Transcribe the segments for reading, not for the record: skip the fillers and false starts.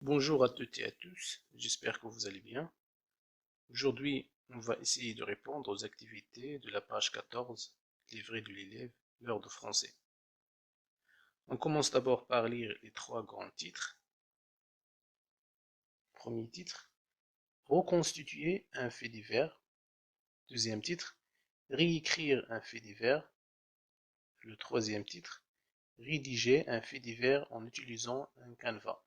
Bonjour à toutes et à tous, j'espère que vous allez bien. Aujourd'hui, on va essayer de répondre aux activités de la page 14, livret de l'élève, l'heure de français. On commence d'abord par lire les trois grands titres. Premier titre, reconstituer un fait divers. Deuxième titre, réécrire un fait divers. Le troisième titre, rédiger un fait divers en utilisant un canevas.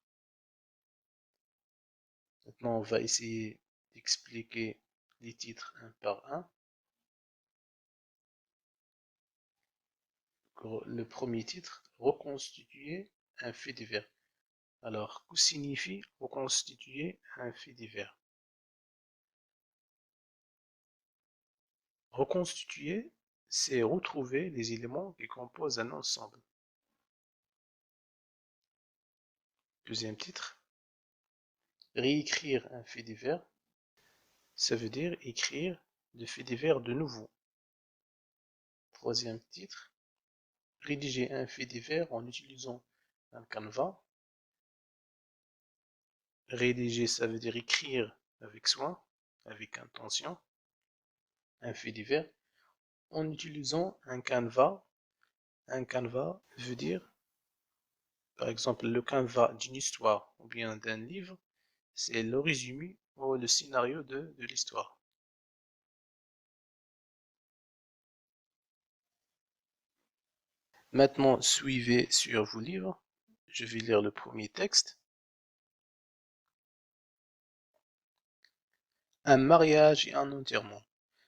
Maintenant, on va essayer d'expliquer les titres un par un. Le premier titre, reconstituer un fait divers. Alors, que signifie reconstituer un fait divers? Reconstituer, c'est retrouver les éléments qui composent un ensemble. Deuxième titre, réécrire un fait divers, ça veut dire écrire le fait divers de nouveau. Troisième titre, rédiger un fait divers en utilisant un canevas. Rédiger, ça veut dire écrire avec soin, avec intention, un fait divers, en utilisant un canevas. Un canevas veut dire, par exemple, le canevas d'une histoire ou bien d'un livre, c'est le résumé ou le scénario de l'histoire. Maintenant, suivez sur vos livres. Je vais lire le premier texte. Un mariage et un enterrement.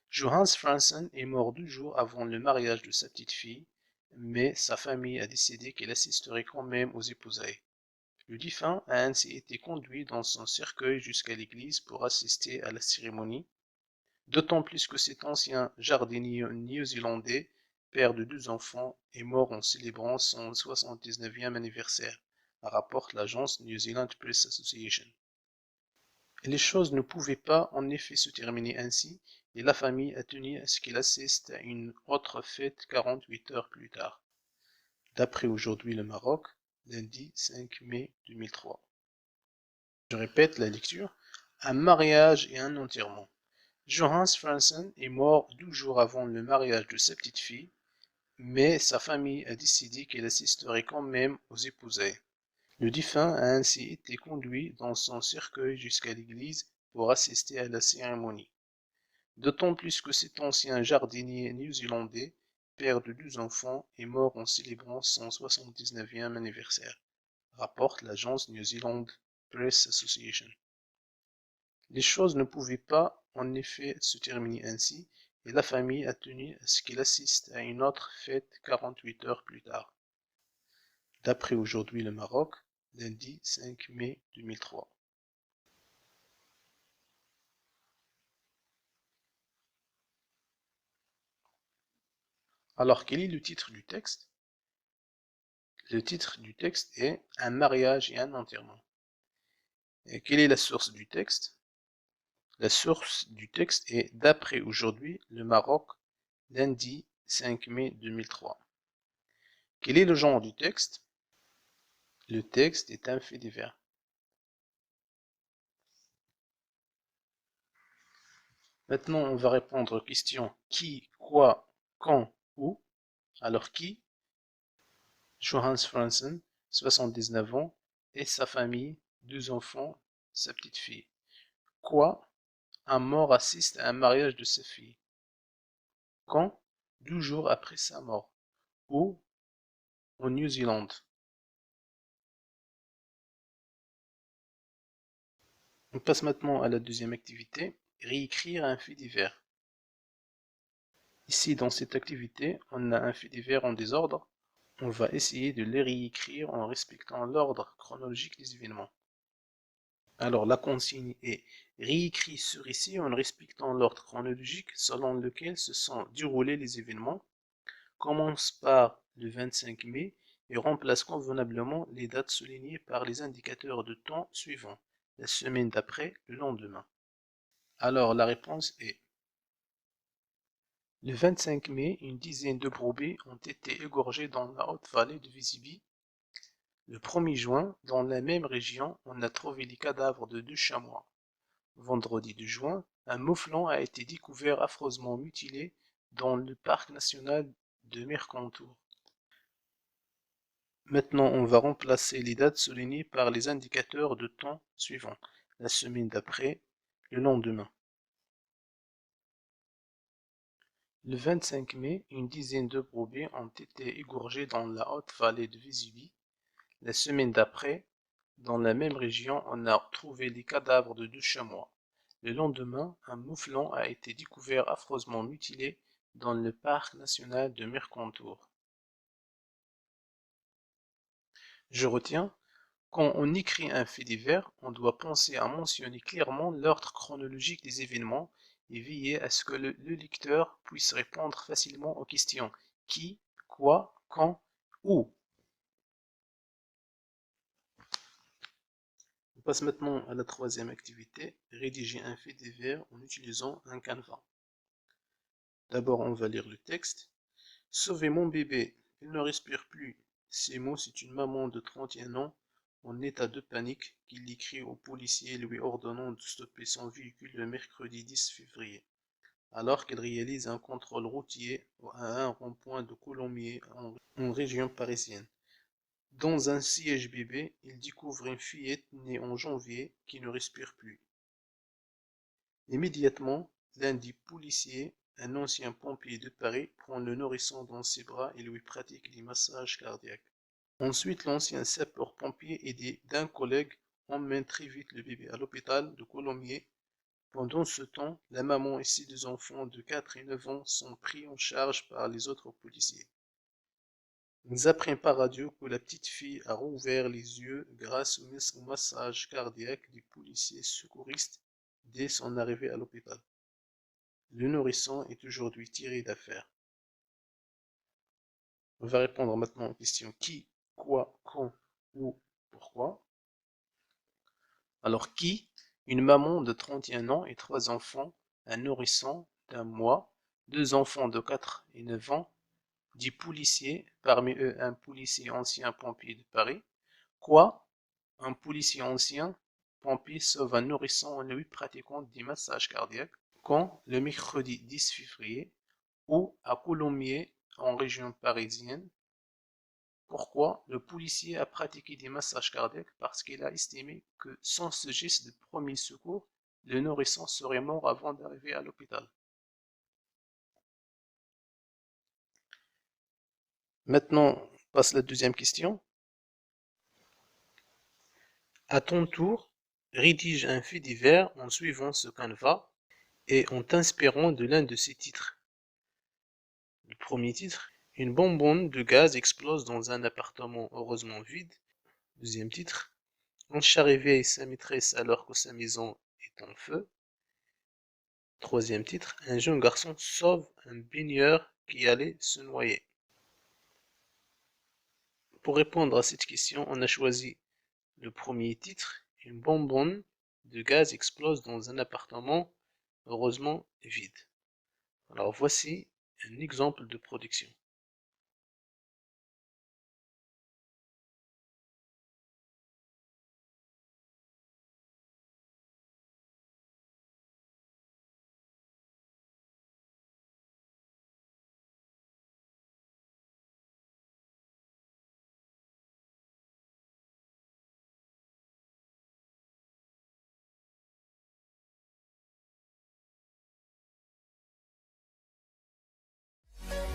Johannes Franssen est mort 2 jours avant le mariage de sa petite fille, mais sa famille a décidé qu'il assisterait quand même aux épousailles. Le défunt a ainsi été conduit dans son cercueil jusqu'à l'église pour assister à la cérémonie, d'autant plus que cet ancien jardinier néo-zélandais, père de 2 enfants, est mort en célébrant son 79e anniversaire, rapporte l'agence New Zealand Press Association. Les choses ne pouvaient pas en effet se terminer ainsi, et la famille a tenu à ce qu'il assiste à une autre fête 48 heures plus tard. D'après Aujourd'hui le Maroc, lundi 5 mai 2003. Je répète la lecture. Un mariage et un enterrement. Johannes Franssen est mort 12 jours avant le mariage de sa petite fille, mais sa famille a décidé qu'elle assisterait quand même aux épousailles. Le défunt a ainsi été conduit dans son cercueil jusqu'à l'église pour assister à la cérémonie. D'autant plus que cet ancien jardinier néo-zélandais, père de 2 enfants, est mort en célébrant son 79e anniversaire, rapporte l'agence New Zealand Press Association. Les choses ne pouvaient pas en effet se terminer ainsi, et la famille a tenu à ce qu'il assiste à une autre fête 48 heures plus tard. D'après Aujourd'hui le Maroc, lundi 5 mai 2003. Alors, quel est le titre du texte? Le titre du texte est Un mariage et un enterrement. Et quelle est la source du texte? La source du texte est D'après Aujourd'hui le Maroc, lundi 5 mai 2003. Quel est le genre du texte? Le texte est un fait divers. Maintenant, on va répondre aux questions qui, quoi, quand, où. Alors qui? Johannes Franssen, 79 ans, et sa famille, 2 enfants, sa petite fille. Quoi? Un mort assiste à un mariage de sa fille. Quand? 12 jours après sa mort. Où? Au New Zealand. On passe maintenant à la deuxième activité, réécrire un fait divers. Ici, dans cette activité, on a un fait divers en désordre. On va essayer de les réécrire en respectant l'ordre chronologique des événements. Alors, la consigne est réécrit ce récit en respectant l'ordre chronologique selon lequel se sont déroulés les événements. Commence par le 25 mai et remplace convenablement les dates soulignées par les indicateurs de temps suivants, la semaine d'après, le lendemain. Alors, la réponse est le 25 mai, une dizaine de brebis ont été égorgées dans la haute vallée de Vésubie. Le 1er juin, dans la même région, on a trouvé les cadavres de 2 chamois. Vendredi 2 juin, un mouflon a été découvert affreusement mutilé dans le parc national de Mercantour. Maintenant, on va remplacer les dates soulignées par les indicateurs de temps suivants. La semaine d'après, le lendemain. Le 25 mai, une dizaine de brebis ont été égorgées dans la haute vallée de Vesubie. La semaine d'après, dans la même région, on a trouvé les cadavres de 2 chamois. Le lendemain, un mouflon a été découvert affreusement mutilé dans le parc national de Mercantour. Je retiens, quand on écrit un fait divers, on doit penser à mentionner clairement l'ordre chronologique des événements et veiller à ce que le lecteur puisse répondre facilement aux questions qui, quoi, quand, où. On passe maintenant à la troisième activité, rédiger un fait divers en utilisant un canevas. D'abord, on va lire le texte. Sauvez mon bébé, il ne respire plus. Ces mots, c'est une maman de 31 ans en état de panique qui l'écrit au policier lui ordonnant de stopper son véhicule le mercredi 10 février, alors qu'il réalise un contrôle routier à un rond-point de Coulommiers en région parisienne. Dans un siège bébé, il découvre une fillette née en janvier qui ne respire plus. Immédiatement, l'un des policiers, un ancien pompier de Paris, prend le nourrisson dans ses bras et lui pratique des massages cardiaques. Ensuite, l'ancien sapeur-pompier aidé d'un collègue emmène très vite le bébé à l'hôpital de Coulommiers. Pendant ce temps, la maman et ses 2 enfants de 4 et 9 ans sont pris en charge par les autres policiers. Ils apprennent par radio que la petite fille a rouvert les yeux grâce au massage cardiaque des policiers secouristes dès son arrivée à l'hôpital. Le nourrisson est aujourd'hui tiré d'affaire. On va répondre maintenant aux questions qui, quoi, quand, où, pourquoi. Alors qui? Une maman de 31 ans et 3 enfants, un nourrisson d'1 mois, 2 enfants de 4 et 9 ans, 10 policiers, parmi eux un policier ancien pompier de Paris. Quoi? Un policier ancien pompier sauve un nourrisson en lui pratiquant des massages cardiaques. Quand? Le mercredi 10 février, ou à Coulommiers, en région parisienne. Pourquoi? Le policier a pratiqué des massages cardiaques parce qu'il a estimé que sans ce geste de premier secours, le nourrisson serait mort avant d'arriver à l'hôpital. Maintenant, on passe à la deuxième question. À ton tour, rédige un fait divers en suivant ce canevas et en t'inspirant de l'un de ces titres. Le premier titre, une bonbonne de gaz explose dans un appartement heureusement vide. Deuxième titre, un chat réveille sa maîtresse alors que sa maison est en feu. Troisième titre, un jeune garçon sauve un baigneur qui allait se noyer. Pour répondre à cette question, on a choisi le premier titre, une bonbonne de gaz explose dans un appartement heureusement vide. Alors voici un exemple de production.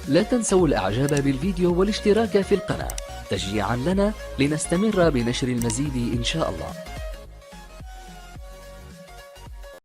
لا تنسوا الإعجاب بالفيديو والاشتراك في القناة تشجيعا لنا لنستمر بنشر المزيد إن شاء الله.